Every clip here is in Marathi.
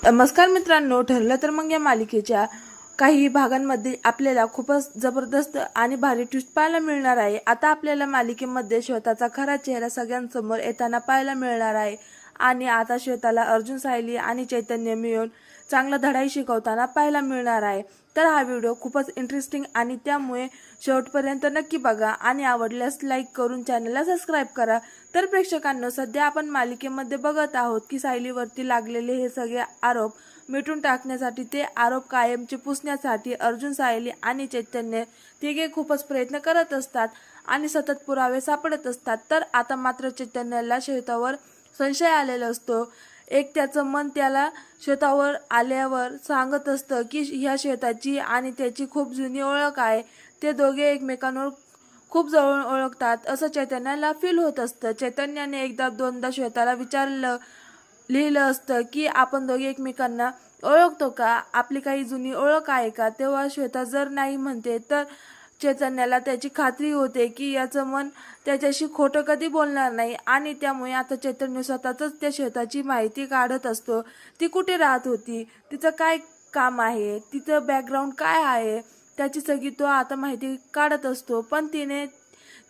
नमस्कार मित्रांनो, ठरलं तर मग या मालिकेच्या काही भागांमध्ये आपल्याला खूपच जबरदस्त आणि भारी ट्विस्ट पाहायला मिळणार आहे। आता आपल्याला मालिकेमध्ये श्वेताचा खरा चेहरा सगळ्यांसमोर येताना पाहायला मिळणार आहे आणि आता श्वेताला अर्जुन, सायली आणि चैतन्य मिळून चांगला धडाई शिकवताना पाहायला मिळणार आहे। तर हा व्हिडिओ खूपच इंटरेस्टिंग आणि त्यामुळे शेवटपर्यंत नक्की बघा आणि आवडल्यास लाईक करून चॅनलला सबस्क्राइब करा। तर प्रेक्षकांनो, सध्या आपण मालिकेमध्ये बघत आहोत की सायलीवरती लागलेले हे सगळे आरोप मिटून टाकण्यासाठी, ते आरोप कायमचे पुसण्यासाठी अर्जुन, सायली आणि चैतन्य तिघे खूपच प्रयत्न करत असतात आणि सतत पुरावे सापडत असतात। तर आता मात्र चैतन्याला श्वेतावर संशय आलेला असतो। एक त्याचं मन त्याला श्वेतावर आल्यावर सांगत असतं की ह्या श्वेताची आणि त्याची खूप जुनी ओळख आहे, ते दोघे एकमेकांवर खूप जवळ ओळखतात असं चैतन्याला फील होत असतं। चैतन्याने एकदा दोनदा श्वेताला लिहिलं असतं की आपण दोघे एकमेकांना ओळखतो का, आपली काही जुनी ओळख आहे का। तेव्हा श्वेता जर नाही म्हणते तर चैतन्याला त्याची खात्री होते की याचं मन त्याच्याशी खोटं कधी बोलणार नाही आणि त्यामुळे आता चैतन्य स्वतःच त्या श्वेताची माहिती काढत असतो। ती कुठे राहत होती, तिचं काय काम आहे, तिचं बॅकग्राऊंड काय आहे, त्याची सगळी तो आता माहिती काढत असतो। पण तिने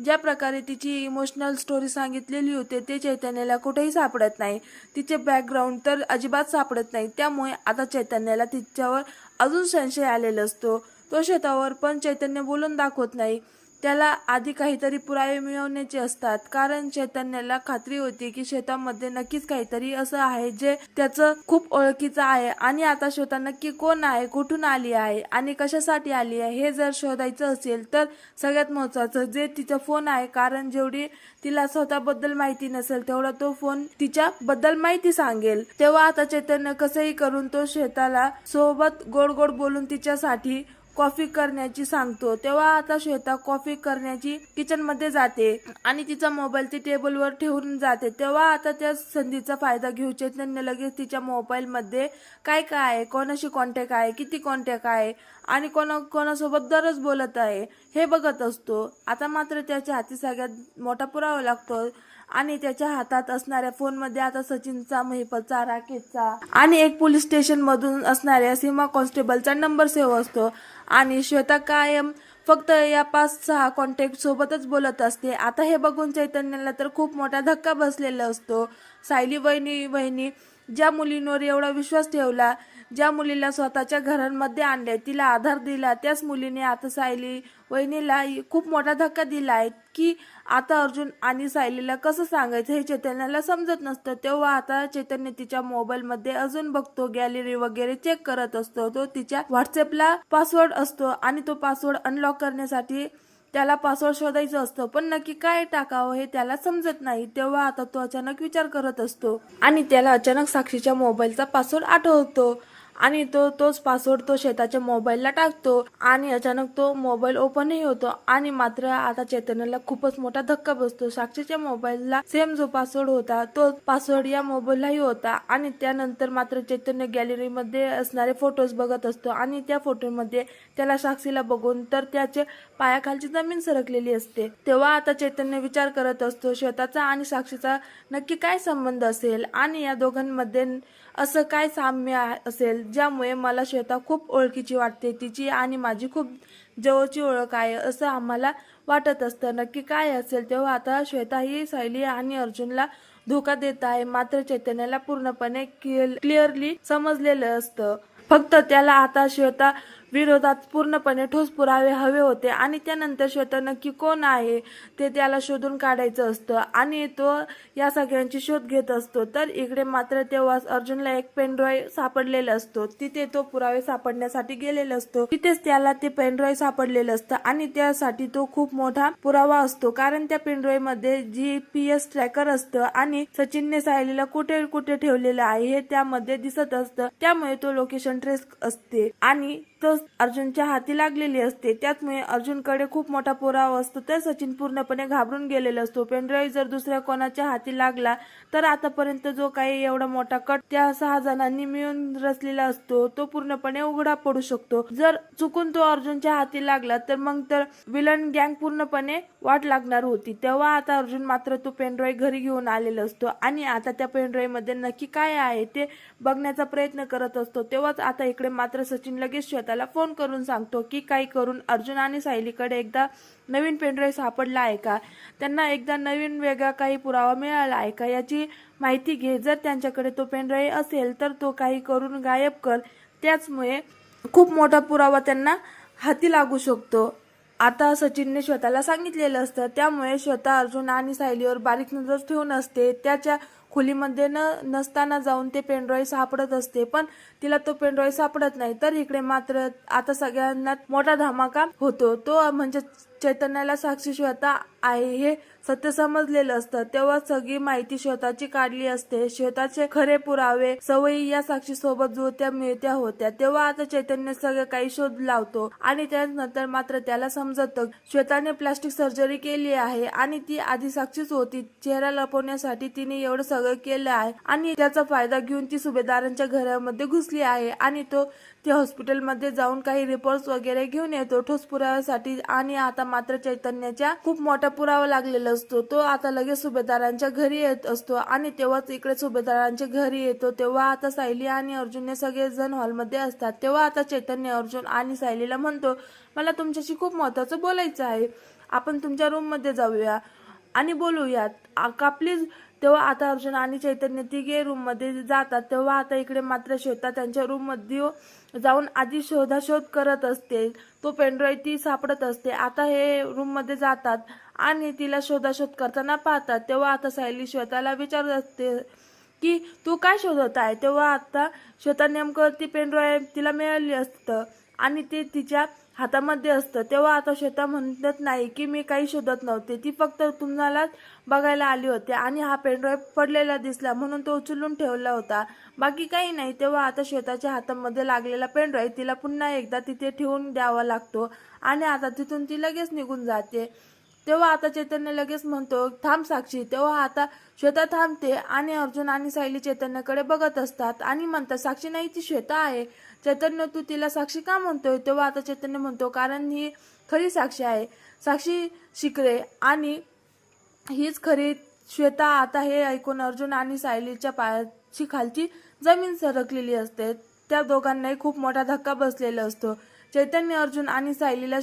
ज्या प्रकारे तिची इमोशनल स्टोरी सांगितलेली होती ते चैतन्याला कुठेही सापडत नाही, तिचे बॅकग्राऊंड तर अजिबात सापडत नाही। त्यामुळे आता चैतन्याला तिच्यावर अजून संशय आलेला असतो। तो श्वेतावर पण चैतन्य बोलून दाखवत नाही, त्याला आधी काहीतरी पुरावे मिळवण्याचे असतात, कारण चैतन्याला खात्री होती की श्वेतामध्ये नक्कीच काहीतरी असं आहे जे त्याचं खूप ओळखीचं आहे आणि आता श्वेता नक्की कोण आहे, कुठून आली आहे आणि कशासाठी आली आहे हे जर शोधायचं असेल तर सगळ्यात महत्त्वाचं जे तिचा फोन आहे, कारण जेवढी तिला स्वतःबद्दल माहिती नसेल तेवढा तो फोन तिच्याबद्दल माहिती सांगेल। तेव्हा आता चैतन्य कसंही करून तो श्वेताला सोबत गोड गोड बोलून तिच्यासाठी कॉफी करण्याची सांगतो। तेव्हा आता श्वेता कॉफी करण्याची किचन मध्ये जाते आणि तिचा मोबाईल ती टेबलवर ठेवून जाते। तेव्हा आता त्या संधीचा फायदा घेऊन चैतन्य लगेच तिच्या मोबाईल मध्ये काय काय आहे, कोणाशी कॉन्टॅक्ट आहे, किती कॉन्टॅक्ट आहे आणि कोणासोबत दररोज बोलत आहे हे बघत असतो। आता मात्र त्याच्या हाती सगळ्यात मोठा पुरावा लागतो आणि त्याच्या हातात असणाऱ्या फोनमध्ये आता सचिनचा, महिपतचा, राकेशचा आणि एक पोलीस स्टेशन मधून असणाऱ्या सीमा कॉन्स्टेबलचा नंबर सेव्ह असतो आणि श्वेता कायम फक्त या 5-6 कॉन्टॅक्ट सोबतच बोलत असते। आता हे बघून चैतन्याला तर खूप मोठा धक्का बसलेला असतो। सायली वहिनी ज्या मुलींवर एवढा विश्वास ठेवला, ज्या मुलीला स्वतःच्या घरांमध्ये आणले, तिला आधार दिला, त्याच मुलीने आता सायली वहिनीला खूप मोठा धक्का दिला आहे की आता अर्जुन आणि सायलीला कसं सांगायचं हे चैतन्याला समजत नसतं। तेव्हा आता चैतन्य तिच्या मोबाईल मध्ये अजून बघतो, गॅलरी वगैरे चेक करत असतो। तो तिच्या व्हॉट्सअपला पासवर्ड असतो आणि तो पासवर्ड अनलॉक करण्यासाठी त्याला पासवर्ड शोधायचं असतं, पण नक्की काय टाकावं हे त्याला समजत नाही। तेव्हा आता तो अचानक विचार करत असतो आणि त्याला अचानक साक्षीच्या मोबाईलचा पासवर्ड आठवतो आणि तोच पासवर्ड तो श्वेताच्या मोबाईलला टाकतो आणि अचानक तो मोबाईल ओपनही होतो आणि मात्र आता चैतन्याला खूपच मोठा धक्का बसतो। साक्षीच्या मोबाईलला सेम जो पासवर्ड होता तो पासवर्ड या मोबाईललाही होता आणि त्यानंतर मात्र चैतन्य गॅलरीमध्ये असणारे फोटोज बघत असतो आणि त्या फोटोमध्ये त्याला साक्षीला बघून तर त्याच्या पायाखालची जमीन सरकलेली असते। तेव्हा आता चैतन्य विचार करत असतो श्वेताचा आणि साक्षीचा नक्की काय संबंध असेल आणि या दोघांमध्ये असं काय साम्य असेल ज्यामुळे मला श्वेता खूप ओळखीची वाटते, तिची आणि माझी खूप जवळची ओळख आहे असं आम्हाला वाटत असतं, नक्की काय असेल। तेव्हा आता श्वेता ही सायली आणि अर्जुनला धोका देत आहे, मात्र चैतन्याला पूर्णपणे क्लिअरली समजलेलं असतं। फक्त त्याला आता श्वेता विरोधात पूर्णपणे ठोस पुरावे हवे होते आणि त्यानंतर श्वेता नक्की कोण आहे ते त्याला शोधून काढायचं असतं आणि तो या सगळ्यांची शोध घेत असतो। तर इकडे मात्र तेव्हाच अर्जुनला एक पेनड्राईव्ह सापडलेला असतो, तिथे तो पुरावे सापडण्यासाठी गेलेला असतो, तिथेच त्याला ते पेनड्राईव्ह सापडलेलं असतं आणि त्यासाठी तो खूप मोठा पुरावा असतो, कारण त्या पेनड्राईव्ह मध्ये GPS ट्रॅकर असतं आणि सचिनने सायलीला कुठे कुठे ठेवलेलं आहे हे त्यामध्ये दिसत असतं, त्यामुळे तो लोकेशन ट्रेस असते आणि तोच अर्जुनच्या हाती लागलेली असते. त्याचमुळे अर्जुनकडे खूप मोठा पुरावा असतो. तर सचिन पूर्णपणे घाबरून गेलेला असतो. पेनड्राईव्ह जर दुसऱ्या कोणाच्या हाती लागला तर आतापर्यंत जो काही एवढा मोठा कट त्या 6 जणांनी मिळून रचलेला असतो तो पूर्णपणे उघडा पडू शकतो. जर चुकून तो अर्जुनच्या हाती लागला तर मग तर विलन गँग पूर्णपणे वाट लागणार होती. तेव्हा आता अर्जुन मात्र तो पेनड्राईव्ह घरी घेऊन आलेला असतो आणि आता त्या पेनड्राईव्ह मध्ये नक्की काय आहे ते बघण्याचा प्रयत्न करत असतो. तेव्हाच आता इकडे मात्र सचिन लगेच श्वेताला फोन करून सांगतो की काही करून अर्जुन आणि सायलीकडे एकदा नवीन पेनड्राईव्ह सापडला आहे का, त्यांना एकदा नवीन वेगळा काही पुरावा मिळाला आहे का याची माहिती घे. जर त्यांच्याकडे तो पेनड्राईव्ह असेल तर तो काही करून गायब कर. त्याचमुळे खूप मोठा पुरावा त्यांना हाती लागू शकतो. आता सचिनने श्वेताला सांगितलेलं असतं. त्यामुळे श्वेता अर्जुन आणि सायलीवर बारीक नजर ठेवून असते. त्याच्या खोलीमध्ये नसताना जाऊन ते पेनड्राईव्ह सापडत असते, पण तिला तो पेनड्राईव्ह सापडत नाही. तर इकडे मात्र आता सगळ्यांना मोठा धमाका होतो. तो म्हणजे चैतन्याला साक्षी श्वेता आहे हे सत्य समजलेलं असतं. तेव्हा सगळी माहिती श्वेताची काढली असते. श्वेताचे खरे पुरावे सवयी या साक्षी सोबत जुळत्या मिळत्या होत्या. तेव्हा आता चैतन्य सगळं काही शोध लावतो आणि त्यानंतर मात्र त्याला समजतं श्वेताने प्लास्टिक सर्जरी केली आहे आणि ती आधी साक्षीच होती. चेहरा लपवण्यासाठी तिने एवढं सगळं केलं आहे आणि त्याचा फायदा घेऊन ती सुभेदारांच्या घरामध्ये घुसली आहे आणि ते हॉस्पिटलमध्ये जाऊन काही रिपोर्ट्स वगैरे घेऊन येतो ठोस पुराव्यासाठी. आणि आता मात्र चैतन्याच्या खूप मोठा पुरावा लागलेला असतो. तो आता लगेच सुभेदारांच्या घरी येत असतो आणि तेव्हाच इकडे सुभेदारांच्या घरी येतो. तेव्हा आता सायली आणि अर्जुनने सगळेजण हॉलमध्ये असतात. तेव्हा आता चैतन्य अर्जुन आणि सायलीला म्हणतो, मला तुमच्याशी खूप महत्वाचं बोलायचं आहे. आपण तुमच्या रूम मध्ये जाऊया आणि बोलूयात का प्लीज. तेव्हा आता अर्जुन आणि चैतन्य तिघे रूम मध्ये जातात. तेव्हा आता इकडे मात्र श्वेता त्यांच्या रूम मध्ये जाऊन आधी शोधाशोध करत असते. तो पेनड्राईव्ह ती सापडत असते. आता हे रूम मध्ये जातात आणि तिला शोधाशोध करताना पाहतात. तेव्हा आता सायली श्वेताला विचारत असते की तू काय शोधत आहे. तेव्हा आता श्वेता नेमकं ती पेनड्राईव्ह तिला मिळाली असतं आणि ते तिच्या हातामध्ये असतं. तेव्हा आता श्वेता म्हणत नाही की मी काही शोधत नव्हते, ती फक्त तुम्हाला बघायला आली होती आणि हा पेनड्राईव्ह पडलेला दिसला म्हणून तो उचलून ठेवला होता, बाकी काही नाही. तेव्हा आता श्वेताच्या हातामध्ये लागलेला पेनड्राईव्ह तिला पुन्हा एकदा तिथे ठेवून द्यावा लागतो आणि आता तिथून ती लगेच निघून जाते. तेव्हा आता चैतन्य लगेच म्हणतो थांब साक्षी. तेव्हा आता श्वेता थांबते आणि अर्जुन आणि सायली चैतन्याकडे बघत असतात आणि म्हणतात साक्षी नाही, ती श्वेता आहे. चैतन्य तू तिला साक्षी का म्हणतोय. तेव्हा आता चैतन्य म्हणतो कारण ही खरी साक्षी आहे, साक्षी शिकरे आणि हीच खरी श्वेता. आता हे ऐकून अर्जुन आणि सायलीच्या पायाची खालची जमीन सरकलेली असते. त्या दोघांनाही खूप मोठा धक्का बसलेला असतो. चैतन्य अर्जुन आणि सायलीला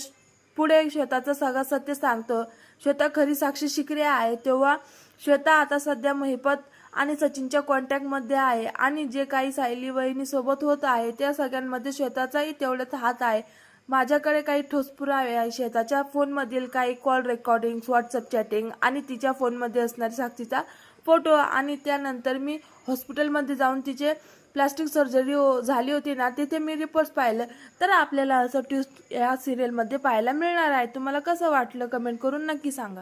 पुढे श्वेताचं सगळं सत्य सांगतो. श्वेता खरी साक्षी शिकरे आहे. तेव्हा श्वेता आता सध्या महिपत आणि सचिनच्या कॉन्टॅक्ट मध्ये आहे आणि जे काही सायली वहिनी सोबत होत आहे त्या सगळ्यांमध्ये श्वेताचाही तेवढाच हात आहे. माझ्याकडे काही ठोस पुरावे आहे. श्वेताच्या फोन मधील काही कॉल रेकॉर्डिंग, व्हॉट्सअप चॅटिंग आणि तिच्या फोन मध्ये असणारी साक्षीचा फोटो आणि त्यानंतर मी हॉस्पिटलमध्ये जाऊन तिचे प्लास्टिक सर्जरी झाली होती ना, तिथे मी रिपोर्ट्स पाहिलं. तर आपल्याला असं ट्विस्ट या सिरियल मध्ये पाहायला मिळणार आहे. तुम्हाला कसं वाटलं कमेंट करून नक्की सांगा.